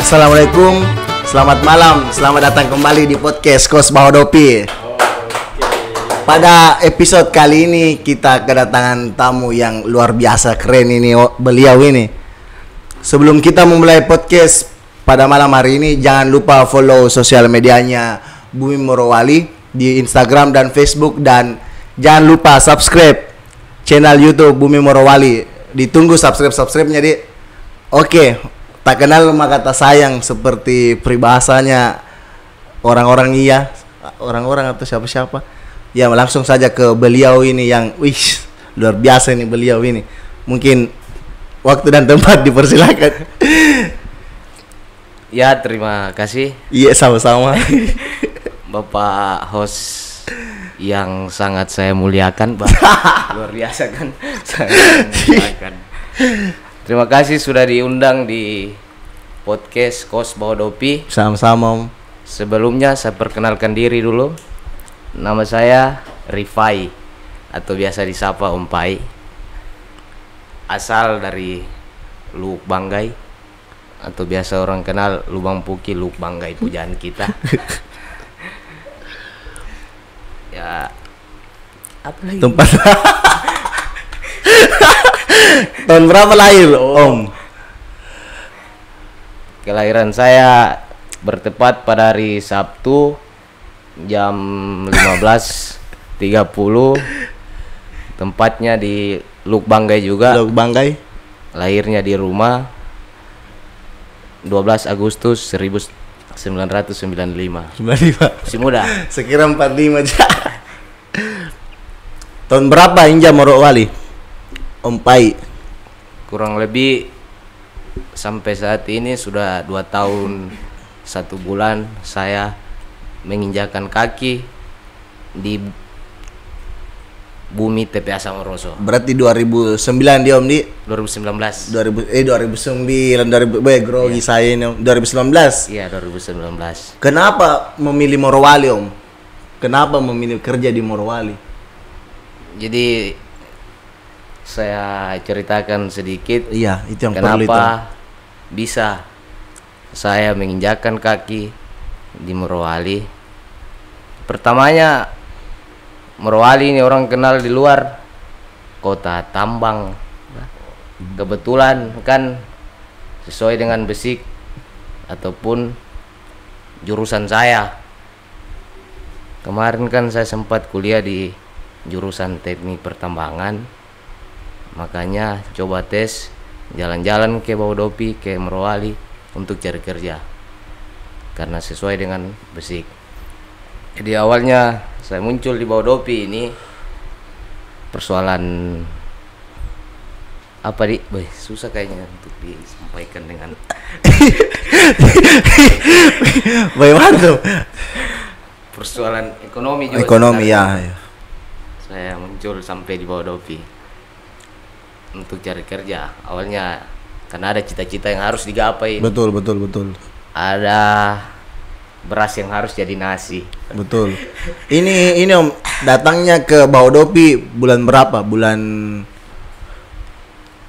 Assalamualaikum, selamat malam, selamat datang kembali di podcast Kos Bahodopi. Pada episode kali ini kita kedatangan tamu yang luar biasa keren ini, beliau ini. Sebelum kita memulai podcast pada malam hari ini, jangan lupa follow sosial medianya Bumi Morowali di Instagram dan Facebook, dan jangan lupa subscribe channel YouTube Bumi Morowali. Ditunggu subscribe-nya, Dik. Oke, tak kenal maka tak sayang, seperti peribahasanya orang-orang atau siapa-siapa. Ya, langsung saja ke beliau ini yang luar biasa ini beliau ini. Mungkin waktu dan tempat dipersilakan. Ya, terima kasih. Iya, sama-sama. Bapak host yang sangat saya muliakan, Pak. Luar biasa kan? Saya muliakan. Terima kasih sudah diundang di podcast Kos Bahodopi. Sama-sama. Sebelumnya saya perkenalkan diri dulu. Nama saya Rifai atau biasa disapa Om Pai. Asal dari Lubuk Banggai atau biasa orang kenal Lubang Puki, Lubuk Banggai, pujaan kita. Ya, apa lagi? Tempat. Tahun berapa lahir, Om? Kelahiran saya bertepat pada hari Sabtu jam 15.30. Tempatnya di Lubuk Banggai juga. Lubuk Banggai. Lahirnya di rumah 12 Agustus 1995. 95. Masih muda. Sekira 45 aja. Tahun berapa Inja Morowali, Om Pai? Kurang lebih sampai saat ini sudah 2 tahun 1 bulan saya menginjakan kaki di bumi TPA Samoroso. Berarti 2009 dia, Om, di 2019. 2009 grogi saya ini, Om. 2019. Iya, 2019. Kenapa memilih Morowali, Om? Kenapa memilih kerja di Morowali? Jadi saya ceritakan sedikit. Iya, itu yang perlu itu. Kenapa bisa saya menginjakan kaki di Morowali. Pertamanya, Morowali ini orang kenal di luar kota tambang. Kebetulan kan sesuai dengan basic ataupun jurusan saya. Kemarin kan saya sempat kuliah di jurusan teknik pertambangan. Makanya coba tes jalan-jalan ke Bahodopi, ke Morowali untuk cari kerja. Karena sesuai dengan basic. Jadi awalnya saya muncul di Bahodopi ini persoalan apa, Di? Susah kayaknya untuk disampaikan dengan Bagaimana tuh? persoalan ekonomi juga. Ekonomi ya. Saya muncul sampai di Bahodopi untuk cari kerja. Awalnya karena ada cita-cita yang harus digapai. Betul. Ada beras yang harus jadi nasi. Betul. Ini Om, datangnya ke Bahodopi bulan berapa? Bulan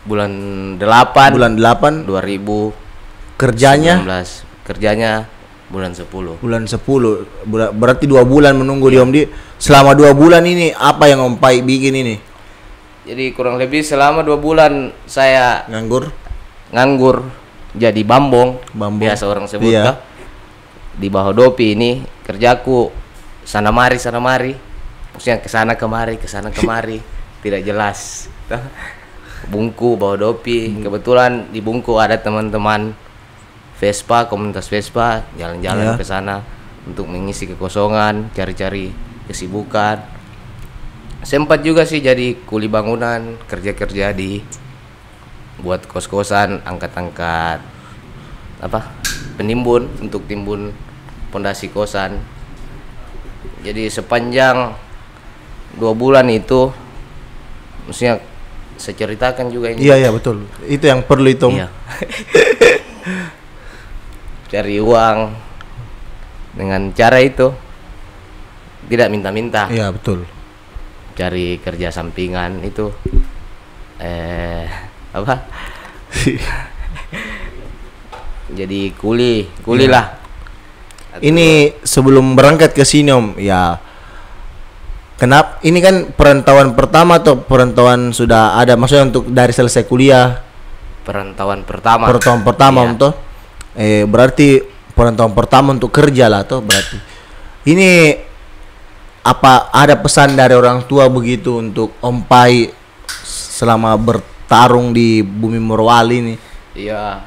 8 Bulan 8 2019. kerjanya Kerjanya bulan 10. bulan 10. Berarti 2 bulan menunggu di Om, di. Selama 2 bulan ini apa yang Om Pai bikin ini? Jadi kurang lebih selama 2 bulan saya Nganggur jadi bambong. Biasa orang sebut, iya. Di Bahodopi ini kerjaku sana mari, maksudnya kesana kemari tidak jelas. Bungku Bahodopi, kebetulan di Bungku ada teman-teman Vespa, komunitas Vespa, jalan-jalan ke sana untuk mengisi kekosongan, cari-cari kesibukan. Sempat juga sih jadi kuli bangunan, kerja-kerja di buat kos-kosan, angkat-angkat penimbun untuk timbun pondasi kosan. Jadi sepanjang 2 bulan itu, maksudnya saya ceritakan juga ini. Iya betul. Itu yang perlu itu. Iya. Cari uang dengan cara itu, tidak minta-minta. Iya betul. Cari kerja sampingan itu apa jadi kuli lah. Ini sebelum berangkat ke sini Om, ya kenapa ini kan perantauan pertama atau perantauan sudah ada, maksudnya untuk dari selesai kuliah? Perantauan pertama. Perantauan pertama Iya. Om toh. Berarti perantauan pertama untuk kerja lah toh berarti. Ini apa ada pesan dari orang tua begitu untuk Om Pai selama bertarung di bumi Morowali ini? Iya.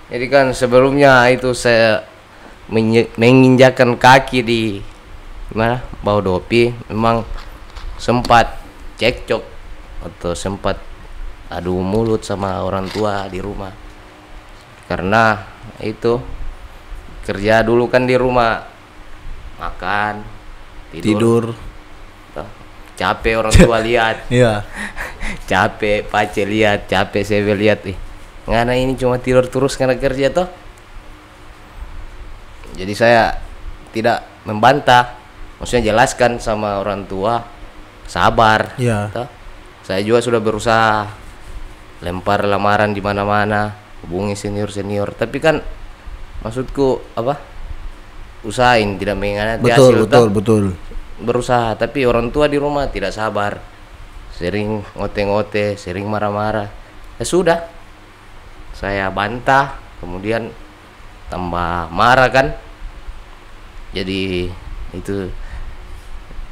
Jadi kan sebelumnya itu saya menginjakan kaki di mana Bahodopi, memang sempat cekcok atau sempat adu mulut sama orang tua di rumah, karena itu kerja dulu kan di rumah, makan tidur. Tuh, capek orang tua lihat. Iya. Capek pace lihat, capek saya lihat ngana ini cuma tidur terus karena kerja toh. Jadi saya tidak membantah, maksudnya jelaskan sama orang tua, sabar. Iya. Toh. Saya juga sudah berusaha lempar lamaran di mana-mana, hubungi senior, tapi kan maksudku apa? Usahain tidak mengkhianati hasil. Betul. Berusaha, tapi orang tua di rumah tidak sabar, sering ngote-ngote, sering marah-marah. Ya sudah, saya bantah, kemudian tambah marah kan. Jadi itu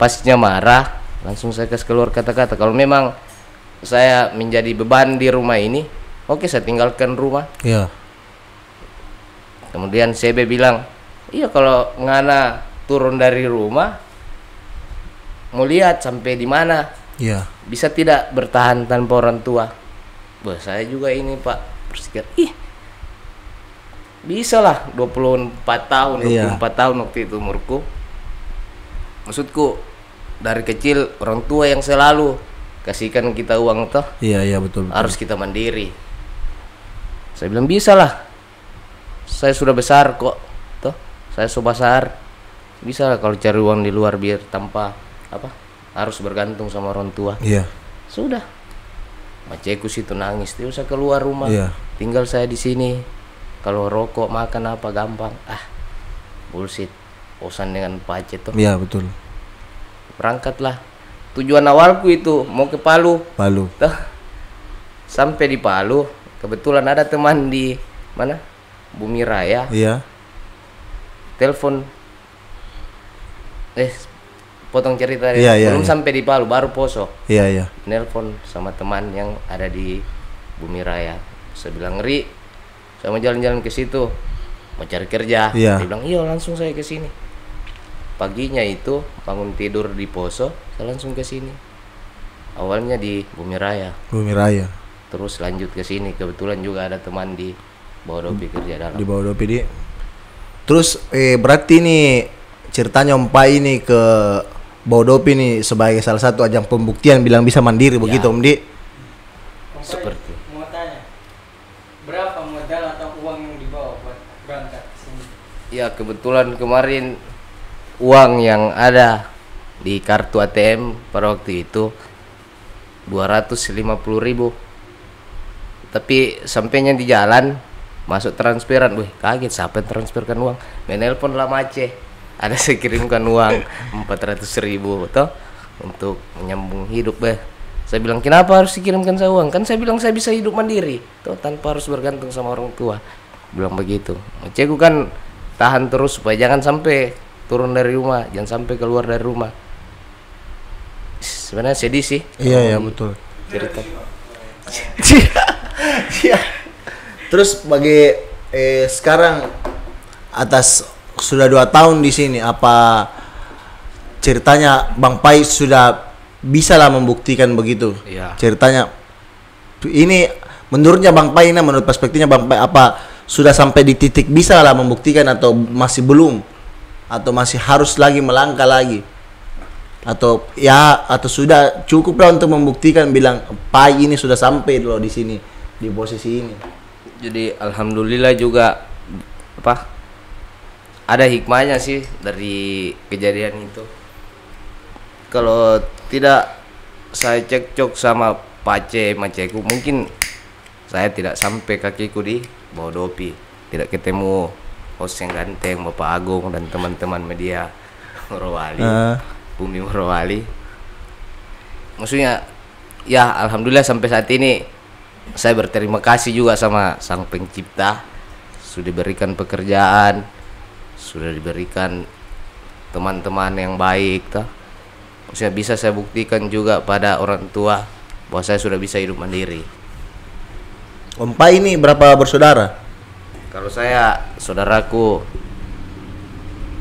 pasnya marah, langsung saya kasih keluar kata-kata, kalau memang saya menjadi beban di rumah ini, oke saya tinggalkan rumah. Iya. Kemudian CB bilang, iya kalau ngana turun dari rumah mau lihat sampai di mana, Iya. bisa tidak bertahan tanpa orang tua. Bah, saya juga ini Pak berpikir, bisa lah 24 tahun, 24 tahun waktu itu umurku. Maksudku dari kecil orang tua yang selalu kasihkan kita uang toh. Iya betul. Harus kita mandiri. Saya bilang bisa lah. Saya sudah besar kok, toh. Saya sudah besar. Bisa lah kalau cari uang di luar biar tanpa apa? Harus bergantung sama orang tua. Iya. Sudah. Maceku situ nangis, dia usah keluar rumah. Iya. Tinggal saya di sini. Kalau rokok makan apa gampang. Bullshit. Bosan dengan pacet toh. Iya betul. Berangkatlah. Tujuan awalku itu mau ke Palu. Toh. Sampai di Palu, kebetulan ada teman di mana? Bumi Raya. Iya. Telepon. Potong cerita belum sampai di Palu, baru poso. Iya. Nelpon sama teman yang ada di Bumi Raya. Saya bilang, "Ri, saya mau jalan-jalan ke situ, mau cari kerja." Iya. Dia bilang, "Iya, langsung saya ke sini." Paginya itu bangun tidur di Poso, saya langsung ke sini. Awalnya di Bumi Raya. Terus lanjut ke sini, kebetulan juga ada teman di Bahodopi kerja dalam. Di Bahodopi di. Terus berarti nih ceritanya Om Pai ini ke Bahodopi nih sebagai salah satu ajang pembuktian bilang bisa mandiri begitu Om Di. Seperti. Mau tanya, berapa modal atau uang yang dibawa buat berangkat ke sini? Ya kebetulan kemarin uang yang ada di kartu ATM pada waktu itu 250.000. Tapi sampainya di jalan masuk transferan, kaget siapa yang transferkan uang? Menelpon lah Mace, ada saya kirimkan uang 400.000 toh untuk menyambung hidup Saya bilang kenapa harus dikirimkan saya uang? Kan saya bilang saya bisa hidup mandiri toh tanpa harus bergantung sama orang tua. Bilang begitu. Maceku kan tahan terus supaya jangan sampai turun dari rumah, jangan sampai keluar dari rumah. Sebenarnya sedih sih. Iya betul. Cerita. Iya. Terus bagi sekarang atas sudah 2 tahun di sini, apa ceritanya Bang Pai sudah bisa lah membuktikan begitu? Iya. Ceritanya ini menurutnya Bang Pai, menurut perspektifnya Bang Pai, apa sudah sampai di titik bisa lah membuktikan atau masih belum? Atau masih harus lagi melangkah lagi? Atau sudah cukup lah untuk membuktikan bilang Pai ini sudah sampai loh di sini, di posisi ini? Jadi alhamdulillah juga ada hikmahnya sih dari kejadian itu. Kalau tidak saya cekcok sama Maceku, mungkin saya tidak sampai kakiku di Bahodopi. tidak ketemu host yang ganteng Bapak Agung dan teman-teman media Morowali, Bumi Morowali. Maksudnya ya alhamdulillah sampai saat ini saya berterima kasih juga sama Sang Pencipta, sudah diberikan pekerjaan, sudah diberikan teman-teman yang baik toh. Maksudnya bisa saya buktikan juga pada orang tua bahwa saya sudah bisa hidup mandiri. Om Pai ini berapa bersaudara? Kalau saya saudaraku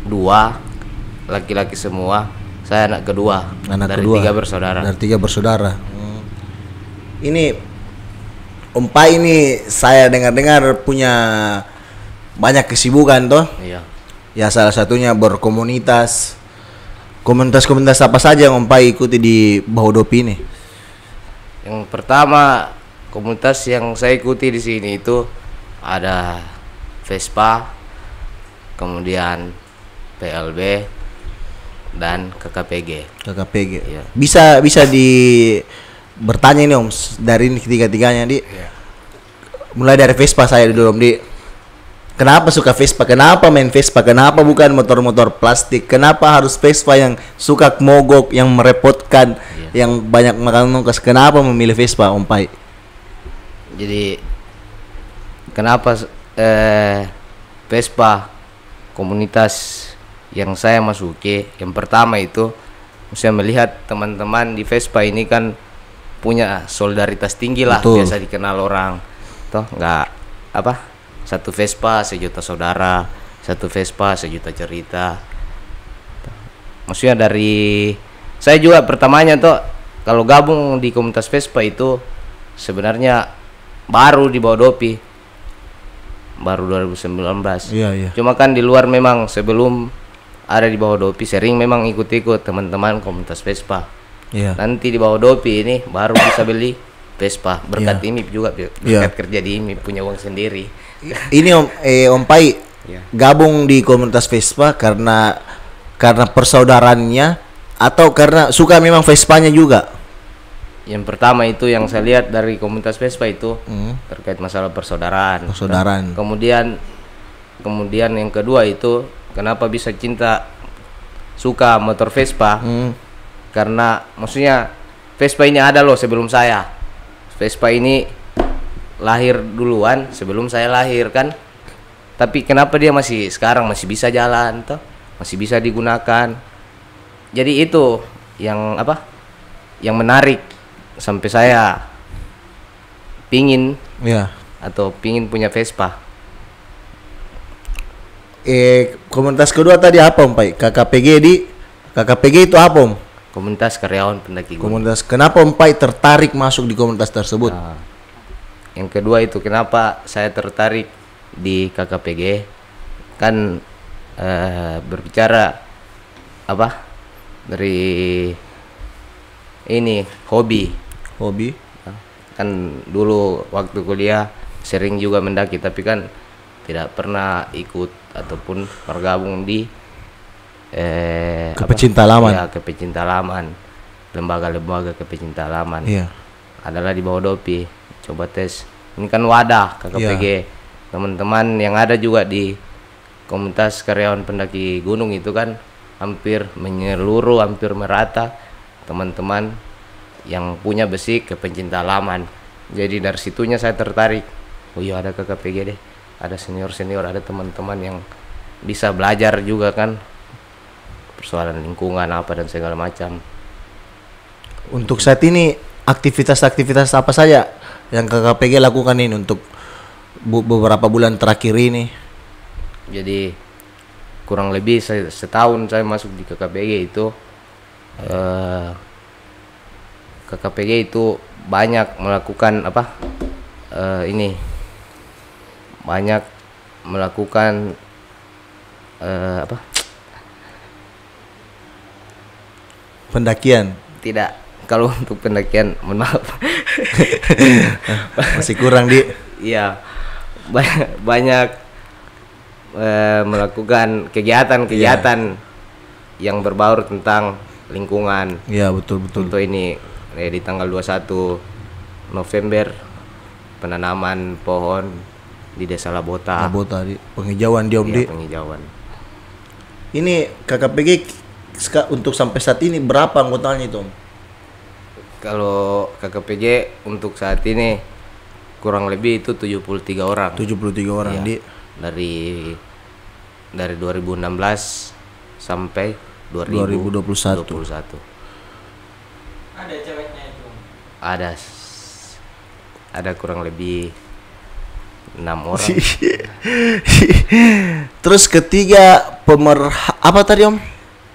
2, laki-laki semua. Saya anak kedua. Anak dari kedua. 3 bersaudara. Dari 3 bersaudara. Ini Om Pai ini saya dengar-dengar punya banyak kesibukan toh. Iya. Ya salah satunya berkomunitas. Komunitas-komunitas apa saja yang Om Pai ikuti di Bahodopi ini? Yang pertama komunitas yang saya ikuti di sini itu ada Vespa, kemudian PLB dan KKPG. KKPG. Iya. Bisa bertanya ini Om dari ini ketiga-tiganya di. Iya. Mulai dari Vespa saya dulu Om di. Kenapa suka Vespa? Kenapa main Vespa? Kenapa bukan motor-motor plastik? Kenapa harus Vespa yang suka mogok, yang merepotkan, yang banyak makan nongkas? Kenapa memilih Vespa Om Pai? Jadi kenapa Vespa komunitas yang saya masuki? Yang pertama itu saya melihat teman-teman di Vespa ini kan punya solidaritas tinggi lah. Betul. Biasa dikenal orang toh, nggak apa, satu Vespa sejuta saudara, satu Vespa sejuta cerita. Maksudnya dari saya juga pertamanya tuh kalau gabung di komunitas Vespa itu sebenarnya baru di Bahodopi, baru 2019. Iya. Cuma kan di luar memang sebelum ada di Bahodopi sering memang ikut-ikut teman-teman komunitas Vespa. Iya. Nanti di Bahodopi ini baru bisa beli Vespa berkat ini juga, berkat kerja di ini punya uang sendiri. Ini Om Pai Iya. gabung di komunitas Vespa karena persaudaraannya atau karena suka memang Vespanya juga? Yang pertama itu yang saya lihat dari komunitas Vespa itu terkait masalah persaudaraan. Persaudaraan. Kemudian yang kedua itu kenapa bisa suka motor Vespa? Karena maksudnya Vespa ini ada loh sebelum saya. Vespa ini lahir duluan sebelum saya lahir kan. Tapi kenapa dia sekarang masih bisa jalan toh? Masih bisa digunakan. Jadi itu yang yang menarik sampai saya pingin pingin punya Vespa. Komunitas kedua tadi apa Om Pai? KKPG itu apa Om? Komunitas karyawan pendaki gunung. Komunitas. Kenapa Om Pai tertarik masuk di komunitas tersebut? Nah, yang kedua itu kenapa saya tertarik di KKPG kan berbicara dari ini hobi. Kan dulu waktu kuliah sering juga mendaki tapi kan tidak pernah ikut ataupun bergabung di Kepecinta Alaman. Ya, Kepecinta Alaman. Lembaga-lembaga Kepecinta Alaman. Iya. Adalah di Bahodopi. Coba tes. Ini kan wadah KKPG. Iya. Teman-teman yang ada juga di komunitas karyawan pendaki gunung itu kan hampir menyeluruh, hampir merata teman-teman yang punya basic Kepecinta Alaman. Jadi dari situnya saya tertarik. Oh iya ada KKPG deh. Ada senior-senior, ada teman-teman yang bisa belajar juga kan persoalan lingkungan apa dan segala macam. Untuk saat ini aktivitas-aktivitas apa saja yang KKPG lakukan ini untuk beberapa bulan terakhir ini? Jadi kurang lebih setahun saya masuk di KKPG itu KKPG itu banyak melakukan banyak melakukan pendakian. Tidak, kalau untuk pendakian mohon maaf Masih kurang di. Iya, banyak melakukan kegiatan-kegiatan yang berbaur tentang lingkungan. Iya, betul. Contoh ini di tanggal 21 November penanaman pohon di Desa Labota. Labota di penghijauan dia Om Iya, di. penghijauan. Ini KKPG untuk sampai saat ini berapa anggotanya itu Om? Kalau KKPJ untuk saat ini kurang lebih itu 73 orang. 73 orang Iya. di. Dari 2016 sampai 2021. Ada ceweknya itu. Ada kurang lebih 6 orang. Terus ketiga apa tadi Om?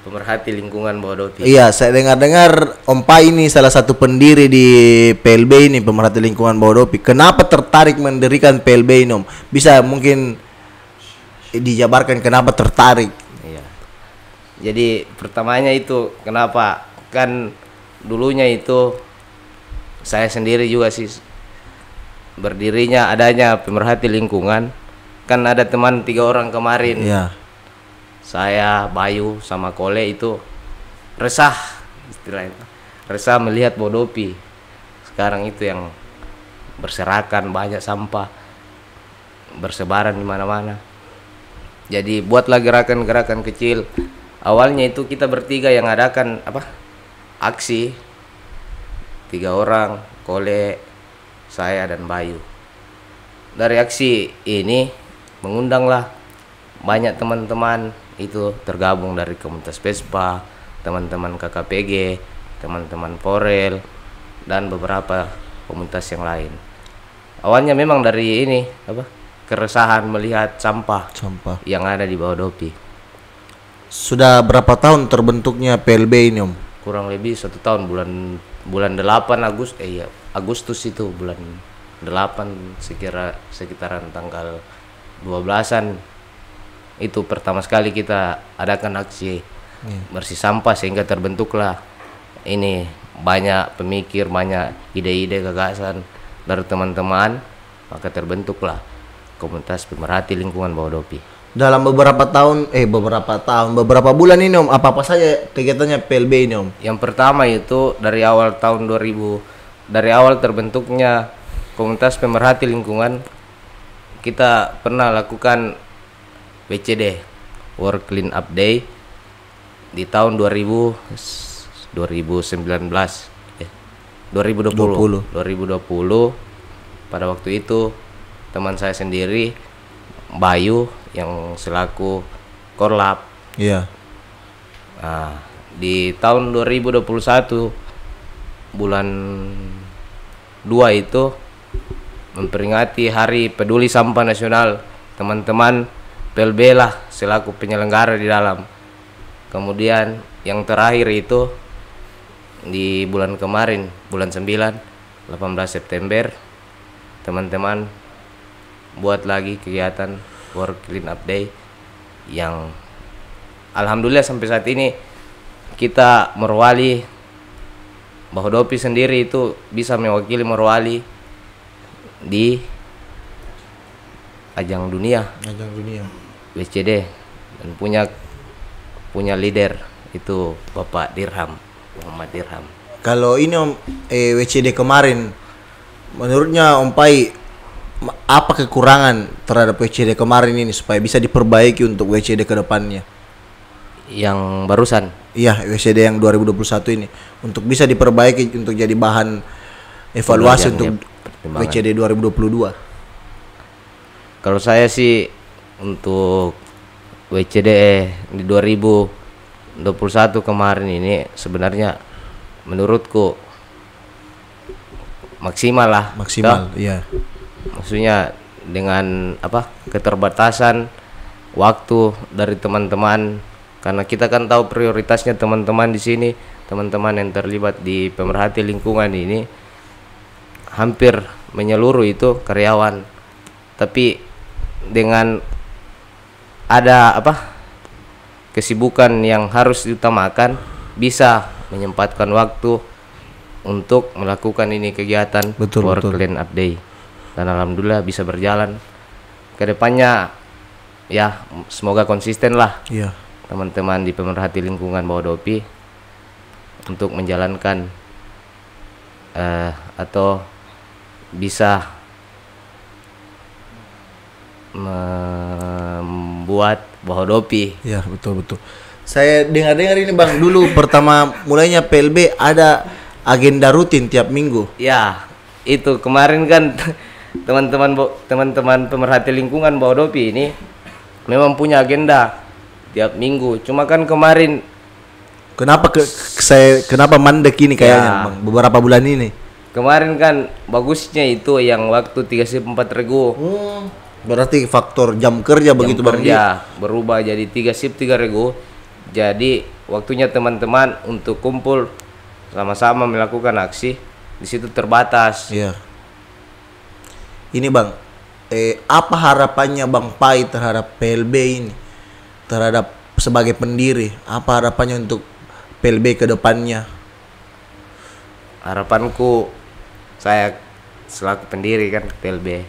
Pemerhati lingkungan Bahodopi. Iya, saya dengar Om Pai ini salah satu pendiri di PLB ini, pemerhati lingkungan Bahodopi. Kenapa tertarik mendirikan PLB ini Om? Bisa mungkin dijabarkan kenapa tertarik? Iya. Jadi pertamanya itu kenapa? Kan dulunya itu saya sendiri juga sih berdirinya adanya pemerhati lingkungan. Kan ada teman 3 orang kemarin. Iya. Saya, Bayu, sama Kole itu resah istilahnya. Resah melihat Bahodopi. Sekarang itu yang berserakan, banyak sampah bersebaran di mana-mana. Jadi buatlah gerakan-gerakan kecil. Awalnya itu kita bertiga yang adakan aksi. 3 orang, Kole, saya dan Bayu. Dari aksi ini mengundanglah banyak teman-teman itu tergabung dari komunitas Vespa, teman-teman KKPG, teman-teman Forel, dan beberapa komunitas yang lain. Awalnya memang dari ini keresahan melihat sampah yang ada di Bahodopi. Sudah berapa tahun terbentuknya PLB ini Om? Kurang lebih 1 tahun, bulan 8 Agustus itu bulan 8 sekitaran tanggal 12-an itu pertama sekali kita adakan aksi bersih sampah, sehingga terbentuklah ini banyak pemikir, banyak ide-ide, gagasan dari teman-teman, maka terbentuklah komunitas pemerhati lingkungan Bahodopi. Dalam beberapa bulan ini Om, apa saja kegiatannya PLB ini Om? Yang pertama itu dari awal tahun 2000, dari awal terbentuknya komunitas pemerhati lingkungan, kita pernah lakukan WCD, World Clean Up Day, di tahun 2020. Pada waktu itu teman saya sendiri, Bayu, yang selaku Korlap. Iya. Nah, di tahun 2021 bulan 2 itu memperingati Hari Peduli Sampah Nasional. Teman-teman PLB lah selaku penyelenggara di dalam. Kemudian yang terakhir itu di bulan kemarin, bulan 9, 18 September, teman-teman buat lagi kegiatan World Clean Up Day yang alhamdulillah sampai saat ini kita Morowali, Bahodopi sendiri itu bisa mewakili Morowali di ajang dunia WCD, dan punya leader itu Bapak Dirham, Muhammad Dirham. Kalau ini Om, WCD kemarin, menurutnya Om Pai apa kekurangan terhadap WCD kemarin ini supaya bisa diperbaiki untuk WCD ke depannya? Yang barusan? Iya, WCD yang 2021 ini untuk bisa diperbaiki untuk jadi bahan evaluasi untuk WCD 2022. Kalau saya sih untuk WCD di 2021 kemarin ini sebenarnya menurutku maksimal lah. Maksimal, iya. Maksudnya dengan keterbatasan waktu dari teman-teman, karena kita kan tahu prioritasnya teman-teman di sini, teman-teman yang terlibat di pemerhati lingkungan ini hampir menyeluruh itu karyawan. Tapi dengan ada kesibukan yang harus diutamakan, bisa menyempatkan waktu untuk melakukan ini kegiatan World Clean Up Day, dan alhamdulillah bisa berjalan ke depannya. Ya, semoga konsisten lah teman-teman di pemerhati lingkungan Bahodopi untuk menjalankan atau bisa membuat Bahodopi. Ya, betul betul. Saya dengar-dengar ini Bang, dulu pertama mulainya PLB ada agenda rutin tiap minggu. Ya, itu kemarin kan teman-teman pemerhati lingkungan Bahodopi ini memang punya agenda tiap minggu. Cuma kan kemarin Kenapa mandek ini kayaknya Ya. Bang, beberapa bulan ini. kemarin kan bagusnya itu yang waktu 3 shift 4 regu. Berarti faktor jam kerja begitu Bang. Kerja berubah jadi 3 shift 3 regu. Jadi waktunya teman-teman untuk kumpul sama-sama melakukan aksi di situ terbatas. Iya. Ini Bang, apa harapannya Bang Pai terhadap PLB ini? Terhadap sebagai pendiri, apa harapannya untuk PLB ke depannya? Harapanku saya selaku pendiri kan PLB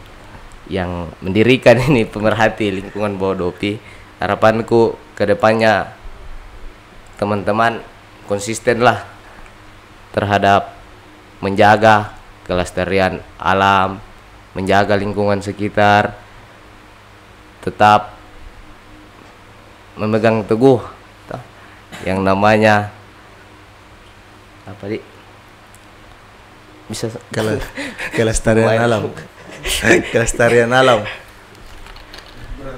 yang mendirikan ini pemerhati lingkungan Bahodopi, harapanku ke depannya teman-teman konsisten lah terhadap menjaga kelestarian alam, menjaga lingkungan sekitar, tetap memegang teguh yang namanya apa di bisa Kelestarian alam. Kelestarian alam.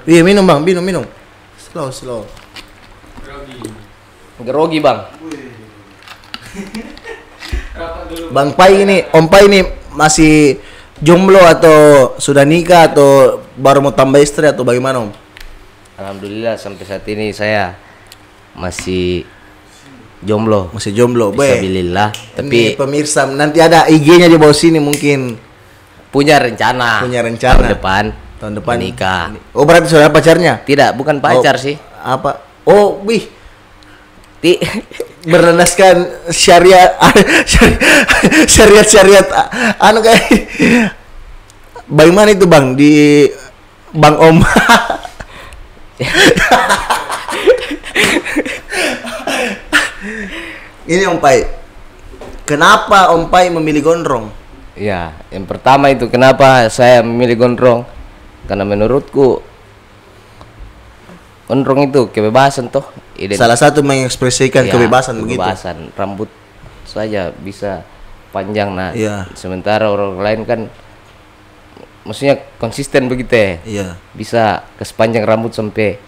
Iya, minum Bang, minum. Slow. Gerogi bang. Rapat dulu. Bang Pai ini, Om Pai ini masih jomblo atau sudah nikah atau baru mau tambah istri atau bagaimana Om? Alhamdulillah sampai saat ini saya masih jomblo. Masih jomblo, Bismillah. Ini Tapi pemirsa nanti ada IG-nya di bawah sini mungkin punya rencana. tahun depan menikah. Oh, berarti sudah ada pacarnya? Tidak, bukan pacar sih. Apa? Oh, wih. Ti Berlandaskan syariat anu kayak bagaimana itu Bang di Bang Om? Ini Om Pai. Kenapa Om Pai memilih gondrong? Ya, yang pertama itu kenapa saya memilih gondrong? Karena menurutku gondrong itu kebebasan toh. Salah satu mengekspresikan Ya, kebebasan begitu. kebebasan. Rambut saja bisa panjang. Nah, Iya. sementara orang lain kan maksudnya konsisten begitu ya. Iya. Bisa ke sepanjang rambut sampai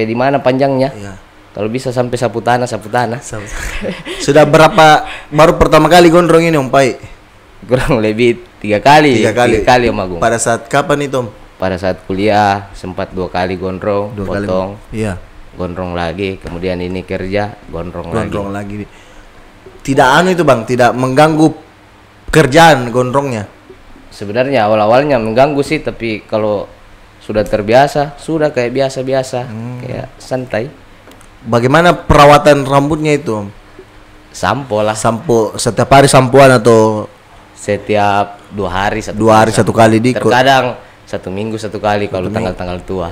di mana panjangnya? Iya. Kalau bisa sampai sapu tanah. Sudah berapa baru pertama kali gondrong ini Om Pai? Kurang lebih 3 kali. 3 kali. 3 kali Om Agung. Pada saat kapan itu Om? Pada saat kuliah sempat 2 kali gondrong, 2 kali. potong, Iya. gondrong lagi, kemudian ini kerja, gondrong lagi. Gondrong lagi. Tidak anu itu Bang, tidak mengganggu kerjaan gondrongnya. Sebenarnya awal-awalnya mengganggu sih, tapi kalau sudah terbiasa, sudah kayak biasa-biasa, kayak santai. Bagaimana perawatan rambutnya itu Om? Sampo lah, Sampo setiap hari sampoan atau setiap 2 hari 2 hari satu kali di terkadang 1 minggu 1 kali kalau tanggal-tanggal tua.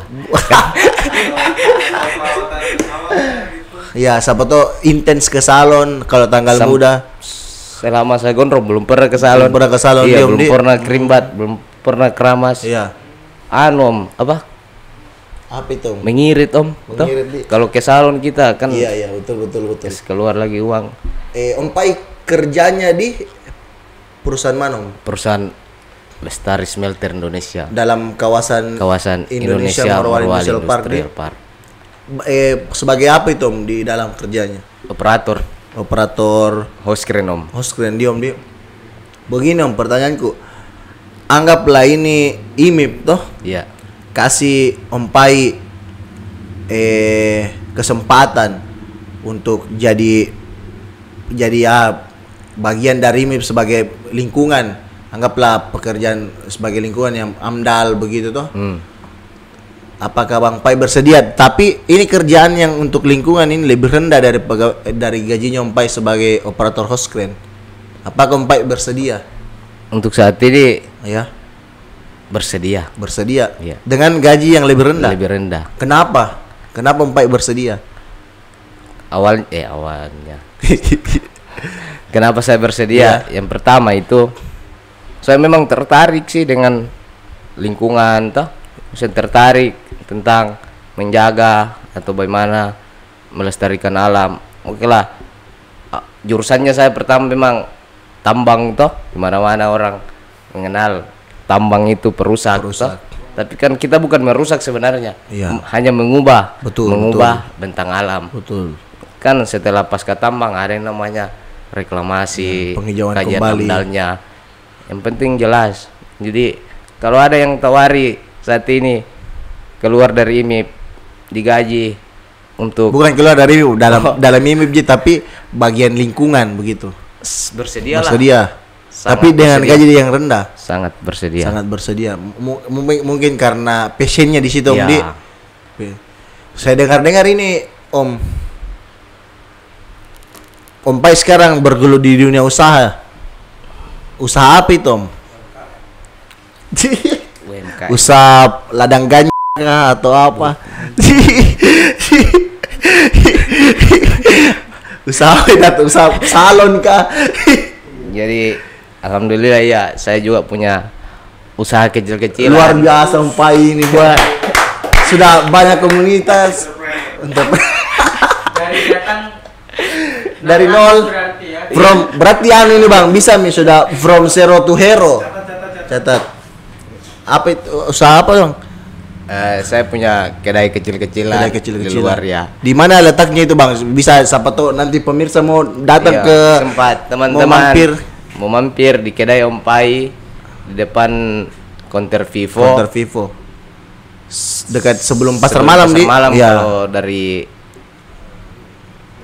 Ya, siapa tuh intens ke salon kalau tanggal muda. Selama saya gondrong belum pernah ke salon. Belum pernah ke salon, Iya, diam, belum Di. pernah krimbat, belum pernah keramas. Iya. Anu Om, apa? Apa itu Om? Mengirit Om. Toh, Mengirit, Di. kalau ke salon kita kan Iya, betul. terus keluar lagi uang. Om Pai kerjanya di perusahaan mana Om? Perusahaan Lestari Smelter Indonesia. Dalam kawasan Indonesia Morowali Industrial Industrial Park, Park. sebagai apa itu Om di dalam kerjanya? Operator Operator host keren Om. host keren dia Om dia. Begini Om, pertanyaanku. Anggaplah ini IMIP toh, Iya. kasih Om Pai kesempatan untuk jadi bagian dari IMIP sebagai lingkungan. Anggaplah pekerjaan sebagai lingkungan yang AMDAL begitu toh. Apakah Bang Pai bersedia? Tapi ini kerjaan yang untuk lingkungan ini lebih rendah dari gajinya Om Pai sebagai operator host crane. Apakah Om Pai bersedia? Untuk saat ini Ya, bersedia. bersedia. Iya. Dengan gaji yang lebih rendah. Lebih rendah. Kenapa? Kenapa Om Pai bersedia? Awalnya. Kenapa saya bersedia? Yang pertama itu saya memang tertarik sih dengan lingkungan toh. saya tertarik tentang menjaga atau bagaimana melestarikan alam. Oke lah, jurusannya saya pertama memang tambang toh, di mana-mana orang mengenal tambang itu perusak. Toh. Tapi kan kita bukan merusak sebenarnya, hanya mengubah, bentang alam. Betul. Kan setelah pasca tambang ada yang namanya reklamasi, penghijauan kajian kembali. amdalnya. Yang penting jelas. Jadi kalau ada yang tawari saat ini keluar dari IMIP digaji untuk bukan keluar dari dalam IMIP tapi bagian lingkungan begitu. Bersedia. Tapi dengan gaji yang rendah. Sangat bersedia. Mungkin karena passionnya di situ, Om Di. Saya dengar ini, Om Pai sekarang bergelut di dunia usaha. Usaha apa itu, Om? UMKM. Usaha ladang ganja atau apa? Usaha salon kah? Jadi alhamdulillah ya, saya juga punya usaha kecil-kecilan. Luar biasa Om Pai ini, buat sudah banyak komunitas untuk Dari datang dari nol. berarti ya. Berarti ini Bang, bisa sudah from zero to hero. Catat. Apa itu usaha apa, Bang? Saya punya kedai kecil-kecilan di luar ya. Di mana letaknya itu, Bang? Bisa siapa tahu nanti pemirsa mau datang ke sempat teman-teman mau mampir di kedai Om Pai di depan Counter Vivo. Dekat sebelum pasar malam di. Kalau dari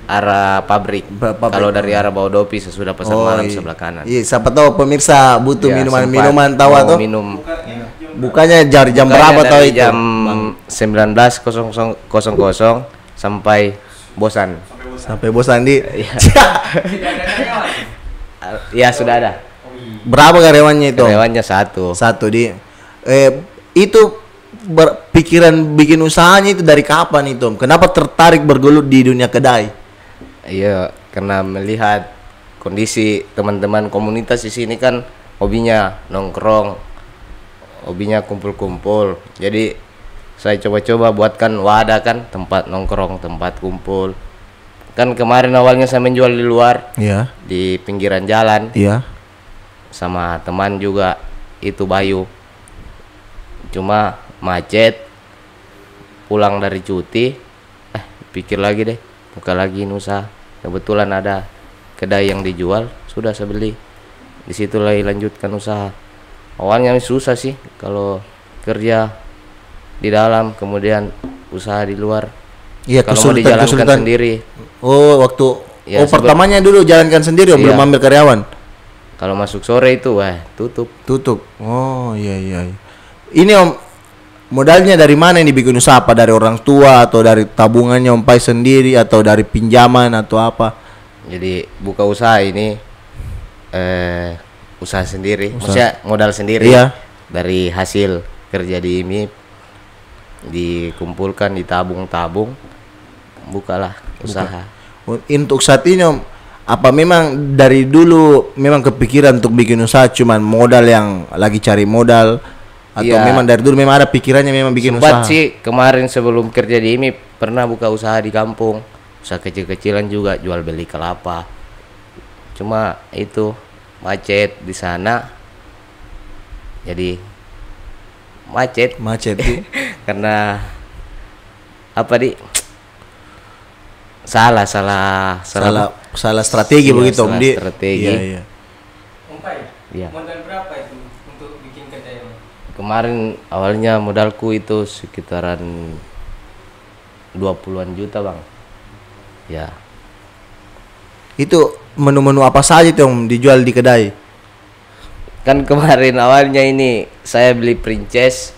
arah pabrik. Kalau dari arah Baudopi sesudah pasar malam sebelah kanan. Iya, siapa tahu pemirsa butuh minuman-minuman tahu atau minum. Bukannya jam berapa tahu itu? Jam 19.00 sampai bosan. Sampai bosan di. Ya sudah ada. Berapa karyawannya itu? Karyawannya satu di. Itu pikiran bikin usahanya itu dari kapan itu, Om? Kenapa tertarik bergelut di dunia kedai? Iya, karena melihat kondisi teman-teman komunitas di sini kan hobinya nongkrong, hobinya kumpul-kumpul. Jadi saya coba-coba buatkan wadah kan, tempat nongkrong, tempat kumpul. Kan kemarin awalnya saya menjual di luar, di pinggiran jalan, sama teman juga itu Bayu. Cuma macet, pulang dari cuti, pikir lagi deh, buka lagi ini usaha. Kebetulan ada kedai yang dijual, sudah saya beli. Disitulah lanjutkan usaha. Awalnya susah sih kalau kerja di dalam, kemudian usaha di luar. Iya, kalau mau dijalankan sendiri. Oh, waktu pertamanya dulu jalankan sendiri, belum ambil karyawan. Kalau masuk sore itu tutup. Oh, iya. Ini Om, modalnya dari mana ini bikin usaha? Apa dari orang tua atau dari tabungannya Om Pai sendiri atau dari pinjaman atau apa? Jadi buka usaha ini usaha sendiri, maksudnya modal sendiri. Dari hasil kerja di IMIP dikumpulkan, ditabung, bukalah usaha. Untuk saat ini Om, apa memang dari dulu memang kepikiran untuk bikin usaha, cuman modal yang lagi cari modal, atau memang dari dulu memang ada pikirannya memang bikin usaha? Sih kemarin sebelum kerja di IMIP pernah buka usaha di kampung, usaha kecil-kecilan juga, jual beli kelapa. Cuma itu macet di sana, jadi macet karena apa salah strategi begitu Om Di. Strategi. Om Pai, modal berapa itu untuk bikin kedai? Kemarin awalnya modalku itu sekitaran 20-an juta, Bang. Ya. Itu menu-menu apa saja tuh yang dijual di kedai? Kan kemarin awalnya ini saya beli Princess,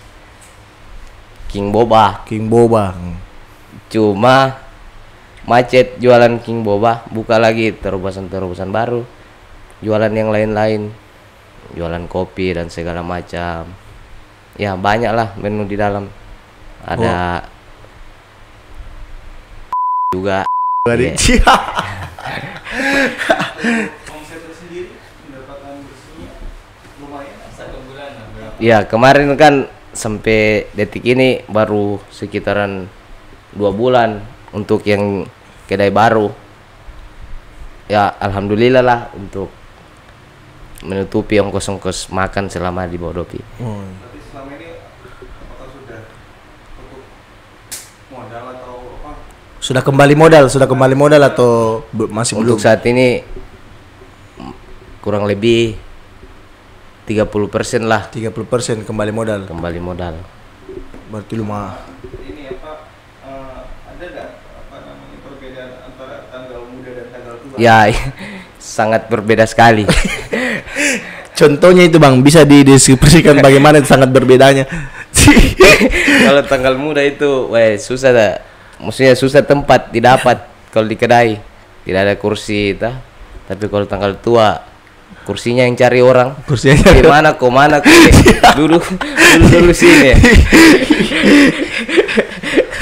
King Boba. Cuma macet jualan King Boba, buka lagi terobosan baru. Jualan yang lain-lain. Jualan kopi dan segala macam. Ya, banyak lah menu di dalam. Ada juga. Ya, kemarin kan sampai detik ini baru sekitaran 2 bulan untuk yang kedai baru. Ya alhamdulillah lah untuk menutupi ongkos-ongkos makan selama di Bahodopi. Tapi selama ini apakah sudah tutup modal atau apa? Sudah kembali modal atau masih belum? Untuk saat ini kurang lebih 30% lah 30% kembali modal. kembali modal. Berarti lumayan. Ini apa? Ada nggak apa namanya perbedaan antara tanggal muda dan tanggal tua? Ya sangat berbeda sekali. Contohnya itu Bang, bisa dideskripsikan bagaimana sangat berbedanya. Kalau tanggal muda itu, susah dah. Maksudnya susah tempat didapat kalau di kedai. Tidak ada kursi, tapi kalau tanggal tua kursinya yang cari orang. Kursinya di mana kok dulu sini.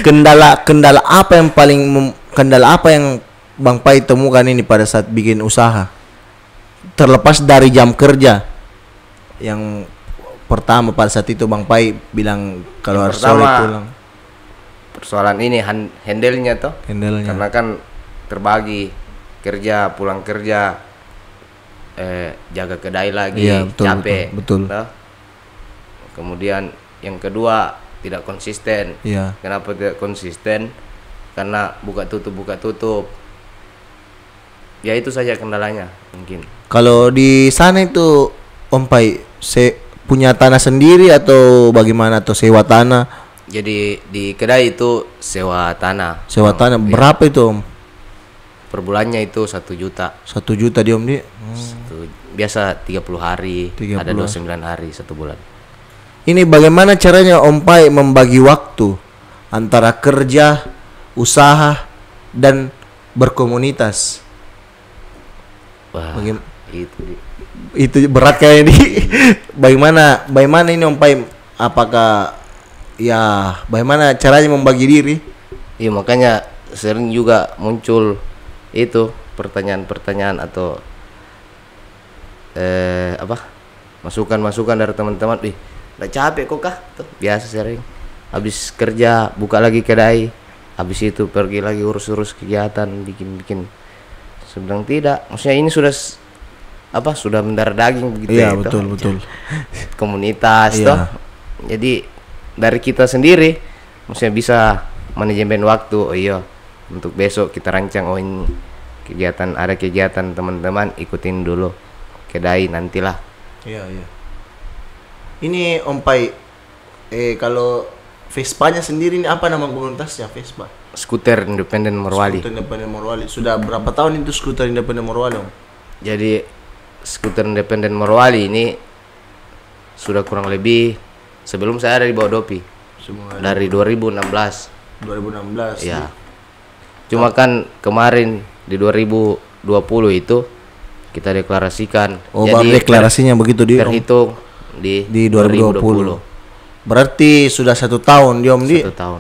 Kendala apa yang Bang Pai temukan ini pada saat bikin usaha? Terlepas dari jam kerja. Yang pertama pada saat itu Bang Pai bilang kalau harus sore pulang. Persoalan ini handle-nya toh. Handle-nya. Karena kan terbagi kerja, pulang kerja, jaga kedai lagi, iya, betul, capek. Betul. Toh. Kemudian yang kedua tidak konsisten. Iya. Kenapa tidak konsisten? Karena buka tutup. Ya itu saja kendalanya mungkin. Kalau di sana itu Om Pai punya tanah sendiri atau bagaimana, atau sewa tanah? Jadi di kedai itu sewa tanah. Sewa tanah Iya. berapa itu Om? Per bulannya itu 1 juta. 1 juta di Om di. Biasa 30 hari, 30. ada 29 hari 1 bulan. Ini bagaimana caranya Om Pai membagi waktu antara kerja, usaha, dan berkomunitas? Wah, itu Itu berat kayak ini. Bagaimana ini Om Pai? Apakah bagaimana caranya membagi diri? iya, makanya sering juga muncul itu pertanyaan-pertanyaan atau masukan dari teman-teman. Udah capek kok kah? Tuh, biasa sering. Habis kerja buka lagi kedai, habis itu pergi lagi urus-urus kegiatan, bikin. Sedang tidak, maksudnya ini sudah mendarah daging begitu. Iya, ya, betul. Komunitas Iya. toh. Jadi dari kita sendiri maksudnya bisa manajemen waktu. Oh iya, untuk besok kita rancang, oh ini ada kegiatan teman-teman, ikutin dulu kedai nantilah. Iya. Ini Om Pai, kalau Vespanya sendiri ini apa nama komunitasnya Vespa? Skuter Independen Morowali. Skuter Independen Morowali. Sudah berapa tahun itu skuter Independen Morowali Om? Jadi skuter Independen Morowali ini sudah kurang lebih sebelum saya ada di Bahodopi. Dari 2016. 2016. Ya. Cuma kan kemarin di 2020 itu kita deklarasikan. Oh, baru deklarasinya begitu di Om? Terhitung di 2020. Berarti sudah 1 tahun di Om di? 1 tahun.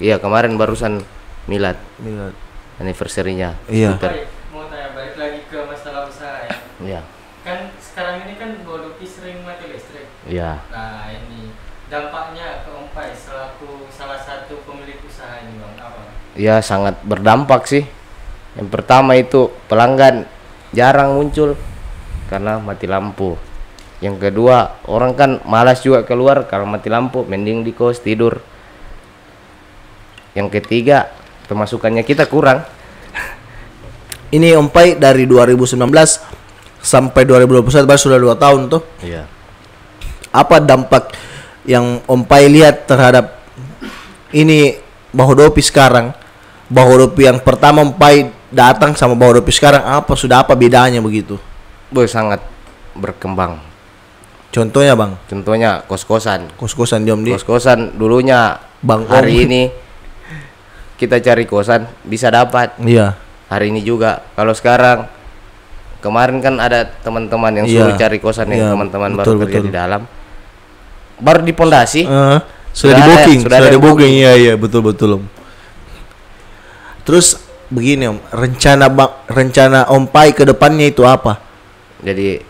Iya, kemarin barusan milad anniversary-nya. Iya. skuter. Mau tanya balik lagi ke masalah usaha ya. Iya. Kan sekarang ini kan Bahodopi sering mati listrik. Iya. Nah ini dampaknya ke Om Pai selaku salah satu pemilik usaha ini Bang, apa? Ya sangat berdampak sih. Yang pertama itu pelanggan jarang muncul karena mati lampu. Yang kedua, orang kan malas juga keluar kalau mati lampu, mending di kos tidur. Yang ketiga, pemasukannya kita kurang. Ini Om Pai dari 2019 sampai 2021 baru sudah 2 tahun tuh. Iya. Apa dampak yang Om Pai lihat terhadap ini Bahodopi sekarang? Bahodopi yang pertama Om Pai datang sama Bahodopi sekarang apa bedanya begitu? Boy, sangat berkembang. Contohnya Bang, Contohnya kos-kosan. kos-kosan di Om di. Kos-kosan dulunya Bang hari Om. ini kita cari kosan bisa dapat. Iya. Hari ini juga. Kalau sekarang, kemarin kan ada teman-teman yang Iya. suruh cari kosan yang Iya, teman-teman betul, baru kerja betul. di dalam. Baru di pondasi. Sudah di ada- booking, sudah sudah ada di booking. Iya, betul Om. Terus begini Om, rencana Om Pai ke depannya itu apa? Jadi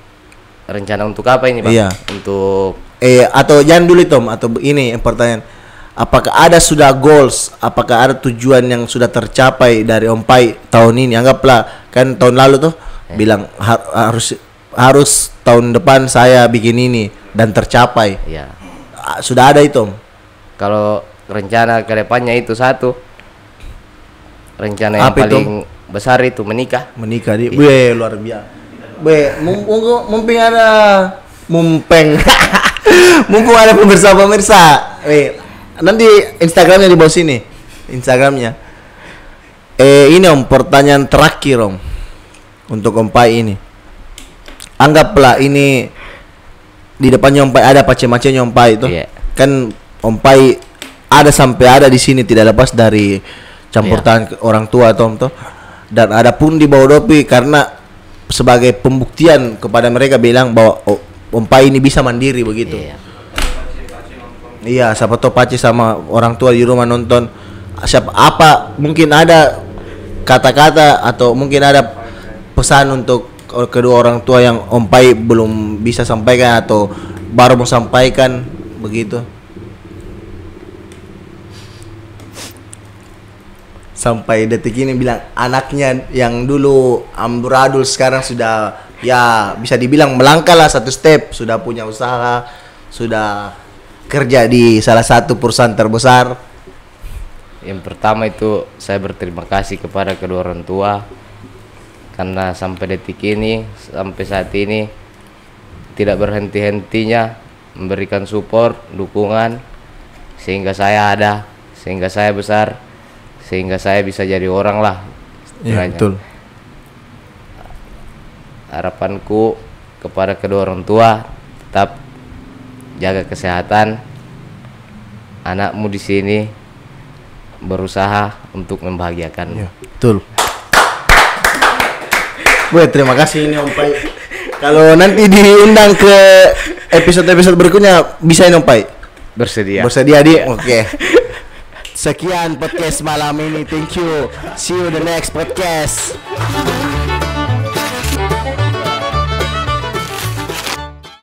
rencana untuk apa ini Bang? Iya. Untuk atau jangan dulu Tom, atau ini yang pertanyaan. Apakah ada sudah goals? Apakah ada tujuan yang sudah tercapai dari Om Pai tahun ini? Anggaplah kan tahun lalu tuh bilang harus tahun depan saya bikin ini dan tercapai. Ya. Sudah ada itu Om? Kalau rencana kedepannya itu satu, rencana yang Apa itu? paling besar itu menikah. Menikah di, luar biasa. Mumpung ada mumpung ada pemirsa. Nanti Instagramnya di bawah sini, Instagramnya. Ini Om, pertanyaan terakhir Om, untuk Om Pai ini. Anggaplah ini di depannya Om Pai ada pace-macenya Om Pai itu. Iya. Kan Om Pai ada sampai ada di sini, tidak lepas dari campur tangan orang tua Tom tuh. Dan ada pun di bawah Dopi karena sebagai pembuktian kepada mereka bilang bahwa Om Pai ini bisa mandiri begitu. Iya. Iya, siapa tahu Pace sama orang tua di rumah nonton. Apa mungkin ada kata-kata atau mungkin ada pesan untuk kedua orang tua yang Om Pai belum bisa sampaikan atau baru mau sampaikan begitu. Sampai detik ini bilang anaknya yang dulu amburadul sekarang sudah ya bisa dibilang melangkah lah satu step, sudah punya usaha, sudah kerja di salah satu perusahaan terbesar. Yang pertama itu saya berterima kasih kepada kedua orang tua karena sampai detik ini, sampai saat ini tidak berhenti-hentinya memberikan support, dukungan sehingga saya ada, sehingga saya besar, sehingga saya bisa jadi orang lah. Iya, betul. Harapanku kepada kedua orang tua tetap jaga kesehatan, anakmu di sini berusaha untuk membahagiakanmu. Ya, betul. Terima kasih ini Om Pai. Kalau nanti diundang ke episode-episode berikutnya bisa ini Om Pai? Bersedia. Bersedia di? Oke. Sekian podcast malam ini. Thank you. See you the next podcast.